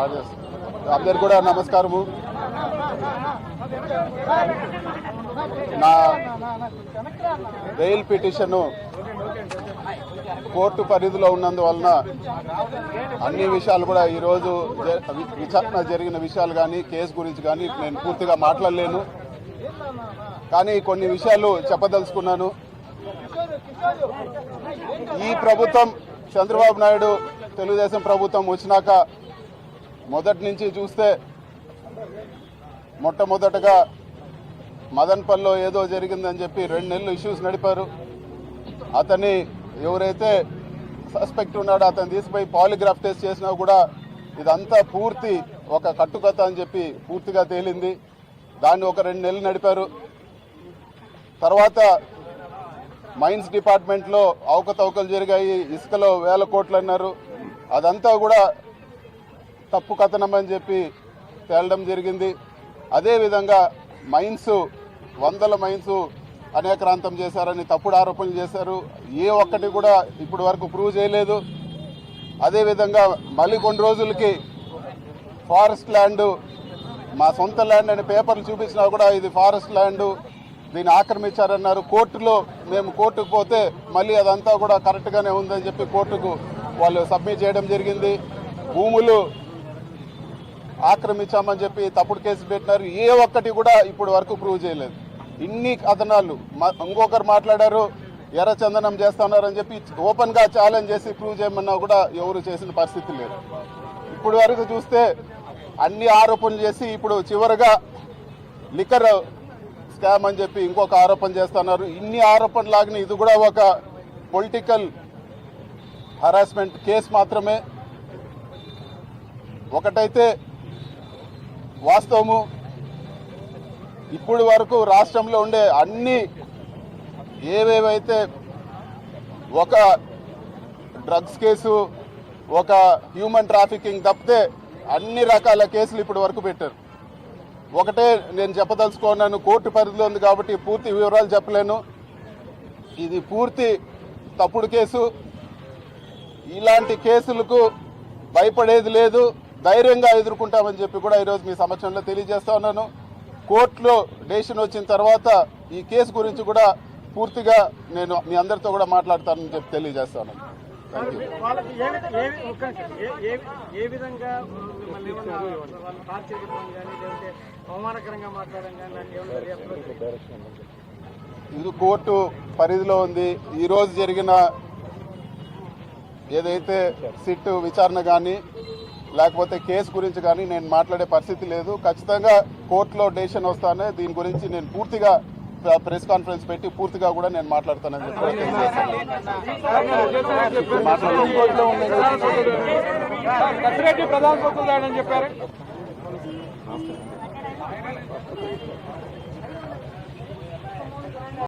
అందరు కూడా నమస్కారము. నా బెయిల్ పిటిషన్ కోర్టు పరిధిలో ఉన్నందువలన అన్ని విషయాలు కూడా ఈరోజు విచారణ జరిగిన విషయాలు కానీ కేసు గురించి కానీ నేను పూర్తిగా మాట్లాడలేను. కానీ కొన్ని విషయాలు చెప్పదలుచుకున్నాను. ఈ ప్రభుత్వం చంద్రబాబు నాయుడు తెలుగుదేశం ప్రభుత్వం వచ్చినాక మొదటి నుంచి చూస్తే మొట్టమొదటగా మదన్పల్లిలో ఏదో జరిగిందని చెప్పి 2 నెలలు ఇష్యూస్ నడిపారు. అతన్ని ఎవరైతే సస్పెక్ట్ ఉన్నాడో అతను తీసిపోయి పాలిగ్రాఫ్ టెస్ట్ చేసినా కూడా ఇదంతా పూర్తి ఒక కట్టుకథ అని చెప్పి పూర్తిగా తేలింది. దాన్ని ఒక 2 నెలలు నడిపారు. తర్వాత మైన్స్ డిపార్ట్మెంట్లో అవకతవకలు జరిగాయి, ఇసుకలో 1000 కోట్లు అన్నారు. అదంతా కూడా తప్పు కథనం అని చెప్పి తేలడం జరిగింది. అదేవిధంగా మైన్స్ 100 మైన్స్ అనేక్రాంతం చేశారని తప్పుడు ఆరోపణలు చేశారు. ఏ ఒక్కటి కూడా ఇప్పటి వరకు ప్రూవ్ చేయలేదు. అదేవిధంగా మళ్ళీ కొన్ని రోజులకి ఫారెస్ట్ ల్యాండ్ మా సొంత ల్యాండ్ అని పేపర్లు చూపించినా కూడా ఇది ఫారెస్ట్ ల్యాండ్, దీన్ని ఆక్రమించారన్నారు. కోర్టులో మేము కోర్టుకు పోతే మళ్ళీ అదంతా కూడా కరెక్ట్గానే ఉందని చెప్పి కోర్టుకు వాళ్ళు సబ్మిట్ చేయడం జరిగింది. భూములు ఆక్రమించామని చెప్పి తప్పుడు కేసు పెట్టినారు. ఏ ఒక్కటి కూడా ఇప్పటి వరకు ప్రూవ్ చేయలేదు. ఇన్ని కథనాలు. ఇంకొకరు మాట్లాడారు ఎర్రచందనం చేస్తున్నారని చెప్పి ఓపెన్గా ఛాలెంజ్ చేసి ప్రూవ్ చేయమన్నా కూడా ఎవరు చేసిన పరిస్థితి లేదు. ఇప్పటి వరకు చూస్తే అన్ని ఆరోపణలు చేసి ఇప్పుడు చివరిగా లిక్కర్ స్కామ్ అని చెప్పి ఇంకొక ఆరోపణ చేస్తున్నారు. ఇన్ని ఆరోపణలాగిన ఇది కూడా ఒక పొలిటికల్ హరాస్మెంట్ కేసు మాత్రమే. ఒకటైతే వాస్తవము, ఇప్పుడు వరకు రాష్ట్రంలో ఉండే అన్ని ఏవేవైతే ఒక డ్రగ్స్ కేసు, ఒక హ్యూమన్ ట్రాఫికింగ్ తప్పితే అన్ని రకాల కేసులు ఇప్పటి వరకు పెట్టారు. ఒకటే నేను చెప్పదలుచుకున్నాను, కోర్టు పరిధిలో ఉంది కాబట్టి పూర్తి వివరాలు చెప్పలేను. ఇది పూర్తి తప్పుడు కేసు. ఇలాంటి కేసులకు భయపడేది లేదు, ధైర్యంగా ఎదుర్కొంటామని చెప్పి కూడా ఈరోజు మీ సమక్షంలో తెలియజేస్తా ఉన్నాను. కోర్టులో డెసిషన్ వచ్చిన తర్వాత ఈ కేసు గురించి కూడా పూర్తిగా నేను మీ అందరితో కూడా మాట్లాడతానని చెప్పి తెలియజేస్తాను. ఇది కోర్టు పరిధిలో ఉంది. ఈరోజు జరిగిన ఏదైతే సిట్ విచారణ కానీ లేకపోతే కేసు గురించి కానీ నేను మాట్లాడే పరిస్థితి లేదు. ఖచ్చితంగా కోర్టులో డెసిషన్ వస్తానే దీని గురించి నేను పూర్తిగా ప్రెస్ కాన్ఫరెన్స్ పెట్టి పూర్తిగా కూడా నేను మాట్లాడతానని చెప్పి